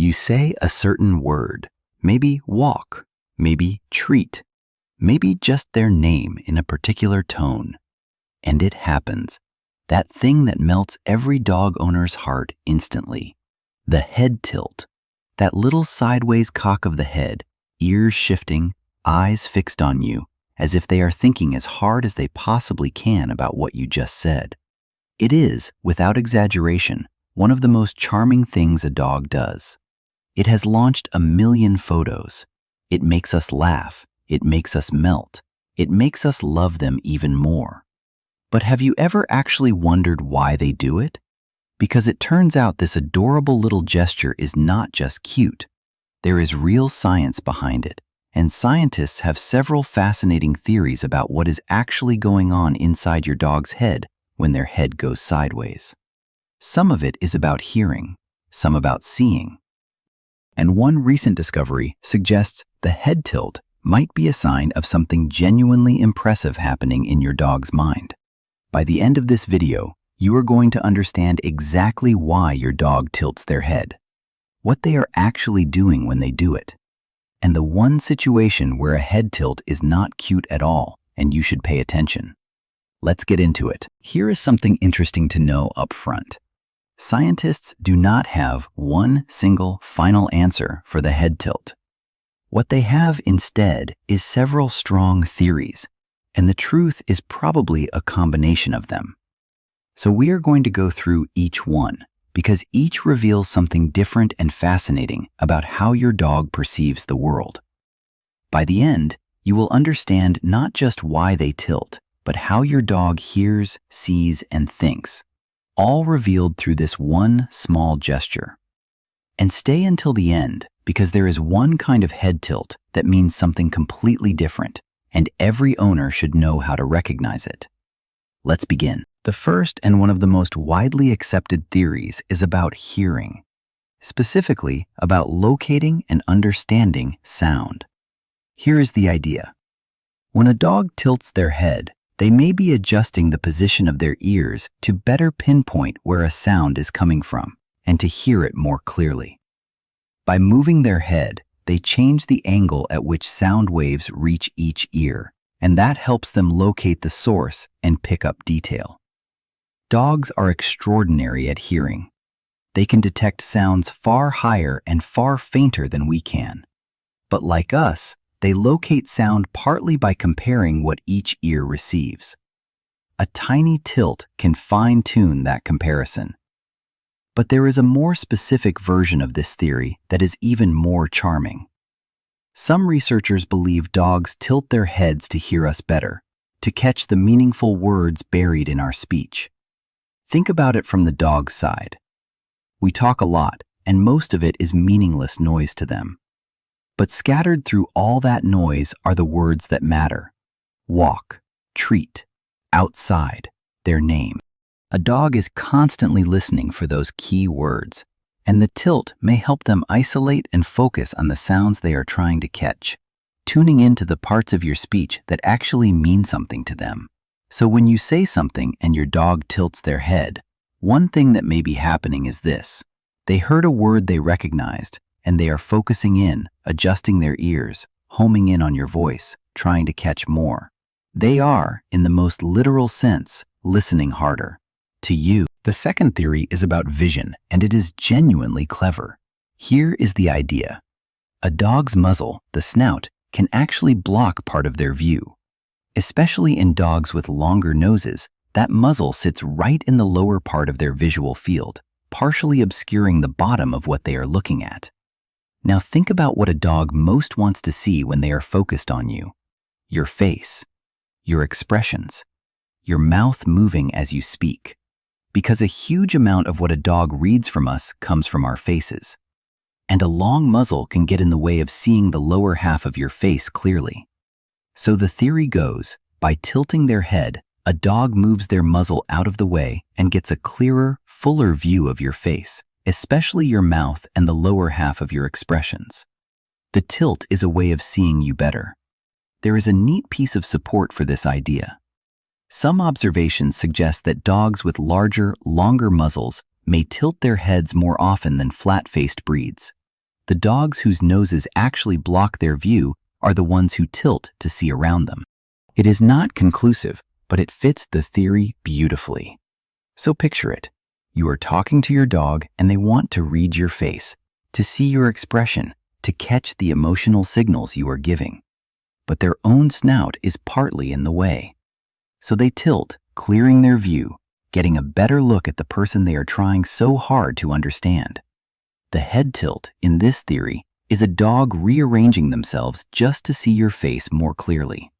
You say a certain word, maybe walk, maybe treat, maybe just their name in a particular tone. And it happens. That thing that melts every dog owner's heart instantly. The head tilt. That little sideways cock of the head, ears shifting, eyes fixed on you, as if they are thinking as hard as they possibly can about what you just said. It is, without exaggeration, one of the most charming things a dog does. It has launched 1 million photos. It makes us laugh. It makes us melt. It makes us love them even more. But have you ever actually wondered why they do it? Because it turns out this adorable little gesture is not just cute. There is real science behind it, and scientists have several fascinating theories about what is actually going on inside your dog's head when their head goes sideways. Some of it is about hearing, some about seeing. And one recent discovery suggests the head tilt might be a sign of something genuinely impressive happening in your dog's mind. By the end of this video, you are going to understand exactly why your dog tilts their head, what they are actually doing when they do it, and the one situation where a head tilt is not cute at all and you should pay attention. Let's get into it. Here is something interesting to know up front. Scientists do not have one single final answer for the head tilt. What they have instead is several strong theories, and the truth is probably a combination of them. So we are going to go through each one, because each reveals something different and fascinating about how your dog perceives the world. By the end, you will understand not just why they tilt, but how your dog hears, sees, and thinks, all revealed through this one small gesture. And stay until the end, because there is one kind of head tilt that means something completely different, and every owner should know how to recognize it. Let's begin. The first and one of the most widely accepted theories is about hearing, specifically about locating and understanding sound. Here is the idea. When a dog tilts their head, they may be adjusting the position of their ears to better pinpoint where a sound is coming from and to hear it more clearly. By moving their head, they change the angle at which sound waves reach each ear, and that helps them locate the source and pick up detail. Dogs are extraordinary at hearing. They can detect sounds far higher and far fainter than we can. But like us, they locate sound partly by comparing what each ear receives. A tiny tilt can fine-tune that comparison. But there is a more specific version of this theory that is even more charming. Some researchers believe dogs tilt their heads to hear us better, to catch the meaningful words buried in our speech. Think about it from the dog's side. We talk a lot, and most of it is meaningless noise to them. But scattered through all that noise are the words that matter. Walk, treat, outside, their name. A dog is constantly listening for those key words, and the tilt may help them isolate and focus on the sounds they are trying to catch, tuning into the parts of your speech that actually mean something to them. So when you say something and your dog tilts their head, one thing that may be happening is this. They heard a word they recognized, and they are focusing in, adjusting their ears, homing in on your voice, trying to catch more. They are, in the most literal sense, listening harder. To you. The second theory is about vision, and it is genuinely clever. Here is the idea. A dog's muzzle, the snout, can actually block part of their view. Especially in dogs with longer noses, that muzzle sits right in the lower part of their visual field, partially obscuring the bottom of what they are looking at. Now think about what a dog most wants to see when they are focused on you. Your face, your expressions, your mouth moving as you speak. Because a huge amount of what a dog reads from us comes from our faces. And a long muzzle can get in the way of seeing the lower half of your face clearly. So the theory goes, by tilting their head, a dog moves their muzzle out of the way and gets a clearer, fuller view of your face, especially your mouth and the lower half of your expressions. The tilt is a way of seeing you better. There is a neat piece of support for this idea. Some observations suggest that dogs with larger, longer muzzles may tilt their heads more often than flat-faced breeds. The dogs whose noses actually block their view are the ones who tilt to see around them. It is not conclusive, but it fits the theory beautifully. So picture it. You are talking to your dog and they want to read your face, to see your expression, to catch the emotional signals you are giving. But their own snout is partly in the way. So they tilt, clearing their view, getting a better look at the person they are trying so hard to understand. The head tilt, in this theory, is a dog rearranging themselves just to see your face more clearly,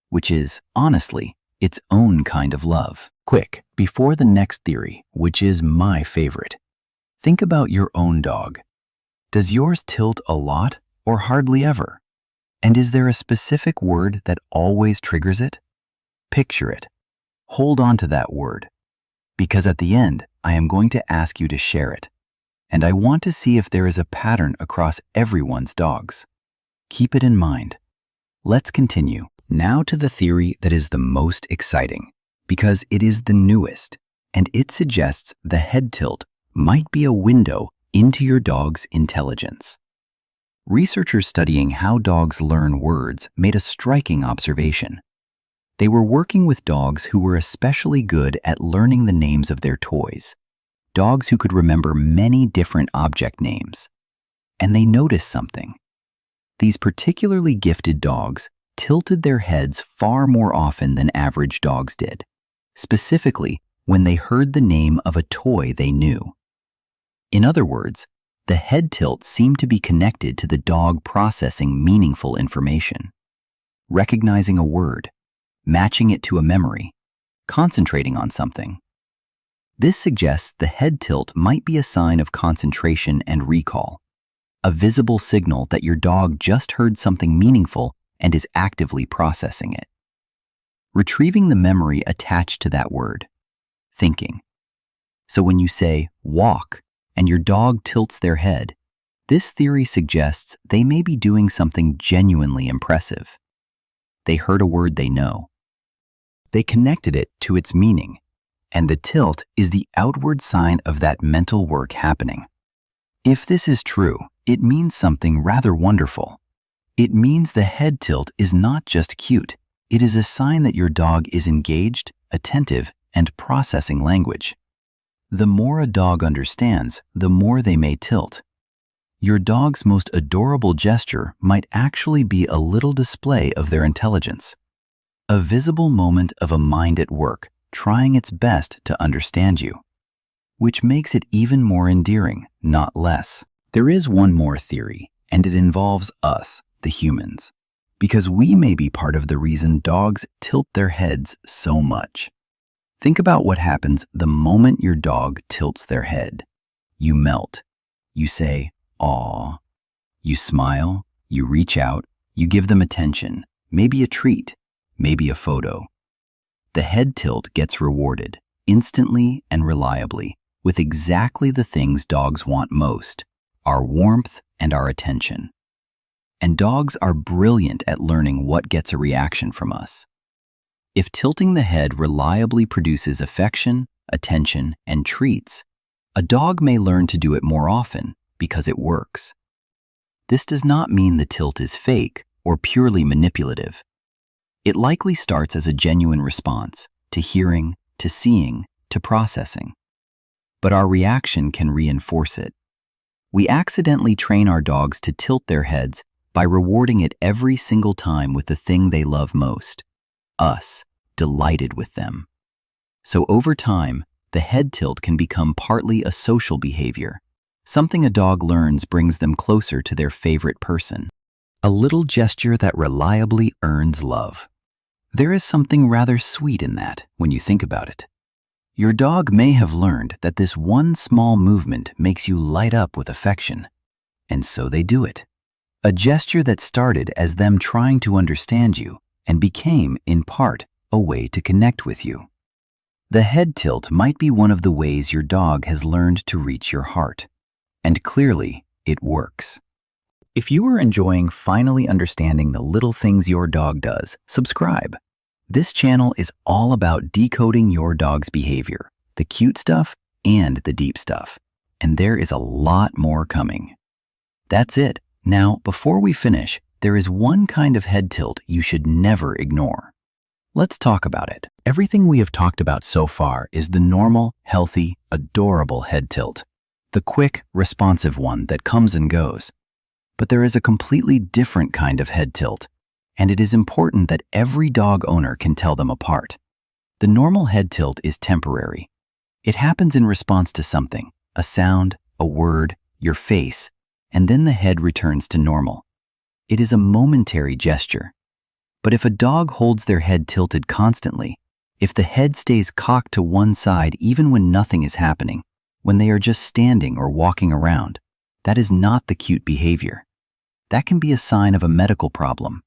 which is, honestly, its own kind of love. Quick, before the next theory, which is my favorite, think about your own dog. Does yours tilt a lot or hardly ever? And is there a specific word that always triggers it? Picture it. Hold on to that word, because at the end, I am going to ask you to share it. And I want to see if there is a pattern across everyone's dogs. Keep it in mind. Let's continue. Now to the theory that is the most exciting, because it is the newest, and it suggests the head tilt might be a window into your dog's intelligence. Researchers studying how dogs learn words made a striking observation. They were working with dogs who were especially good at learning the names of their toys, dogs who could remember many different object names. And they noticed something. These particularly gifted dogs tilted their heads far more often than average dogs did, specifically when they heard the name of a toy they knew. In other words, the head tilt seemed to be connected to the dog processing meaningful information, recognizing a word, matching it to a memory, concentrating on something. This suggests the head tilt might be a sign of concentration and recall, a visible signal that your dog just heard something meaningful and is actively processing it. Retrieving the memory attached to that word, thinking. So when you say walk and your dog tilts their head, this theory suggests they may be doing something genuinely impressive. They heard a word they know. They connected it to its meaning, and the tilt is the outward sign of that mental work happening. If this is true, it means something rather wonderful. It means the head tilt is not just cute. It is a sign that your dog is engaged, attentive, and processing language. The more a dog understands, the more they may tilt. Your dog's most adorable gesture might actually be a little display of their intelligence, a visible moment of a mind at work, trying its best to understand you, which makes it even more endearing, not less. There is one more theory, and it involves us, the humans, because we may be part of the reason dogs tilt their heads so much. Think about what happens the moment your dog tilts their head. You melt. You say, "Aw." You smile, you reach out, you give them attention, maybe a treat, maybe a photo. The head tilt gets rewarded, instantly and reliably, with exactly the things dogs want most, our warmth and our attention. And dogs are brilliant at learning what gets a reaction from us. If tilting the head reliably produces affection, attention, and treats, a dog may learn to do it more often because it works. This does not mean the tilt is fake or purely manipulative. It likely starts as a genuine response to hearing, to seeing, to processing. But our reaction can reinforce it. We accidentally train our dogs to tilt their heads by rewarding it every single time with the thing they love most, us, delighted with them. So over time, the head tilt can become partly a social behavior. Something a dog learns brings them closer to their favorite person. A little gesture that reliably earns love. There is something rather sweet in that when you think about it. Your dog may have learned that this one small movement makes you light up with affection, and so they do it. A gesture that started as them trying to understand you and became, in part, a way to connect with you. The head tilt might be one of the ways your dog has learned to reach your heart, and clearly, it works. If you are enjoying finally understanding the little things your dog does, subscribe. This channel is all about decoding your dog's behavior, the cute stuff and the deep stuff, and there is a lot more coming. That's it. Now, before we finish, there is one kind of head tilt you should never ignore. Let's talk about it. Everything we have talked about so far is the normal, healthy, adorable head tilt. The quick, responsive one that comes and goes. But there is a completely different kind of head tilt, and it is important that every dog owner can tell them apart. The normal head tilt is temporary. It happens in response to something, a sound, a word, your face, and then the head returns to normal. It is a momentary gesture. But if a dog holds their head tilted constantly, if the head stays cocked to one side even when nothing is happening, when they are just standing or walking around, that is not the cute behavior. That can be a sign of a medical problem.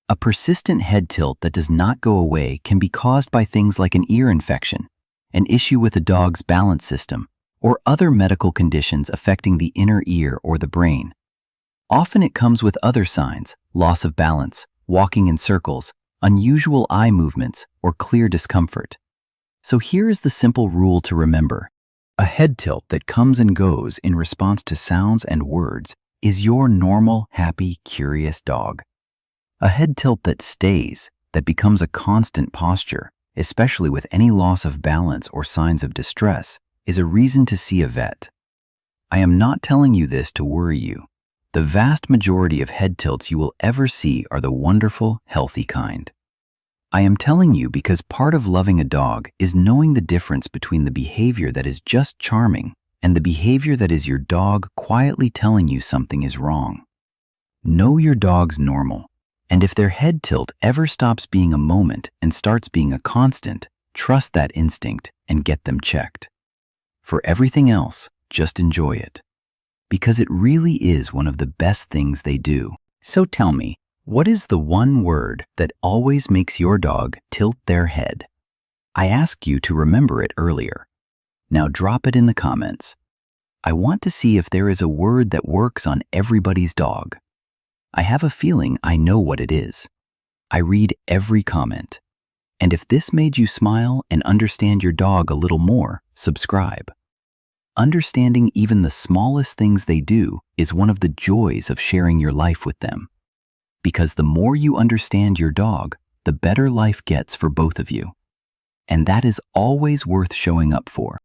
A persistent head tilt that does not go away can be caused by things like an ear infection, an issue with a dog's balance system, or other medical conditions affecting the inner ear or the brain. Often it comes with other signs, loss of balance, walking in circles, unusual eye movements, or clear discomfort. So here is the simple rule to remember. A head tilt that comes and goes in response to sounds and words is your normal, happy, curious dog. A head tilt that stays, that becomes a constant posture, especially with any loss of balance or signs of distress, is a reason to see a vet. I am not telling you this to worry you. The vast majority of head tilts you will ever see are the wonderful, healthy kind. I am telling you because part of loving a dog is knowing the difference between the behavior that is just charming and the behavior that is your dog quietly telling you something is wrong. Know your dog's normal, and if their head tilt ever stops being a moment and starts being a constant, trust that instinct and get them checked. For everything else, just enjoy it. Because it really is one of the best things they do. So tell me, what is the one word that always makes your dog tilt their head? I asked you to remember it earlier. Now drop it in the comments. I want to see if there is a word that works on everybody's dog. I have a feeling I know what it is. I read every comment. And if this made you smile and understand your dog a little more, subscribe. Understanding even the smallest things they do is one of the joys of sharing your life with them. Because the more you understand your dog, the better life gets for both of you. And that is always worth showing up for.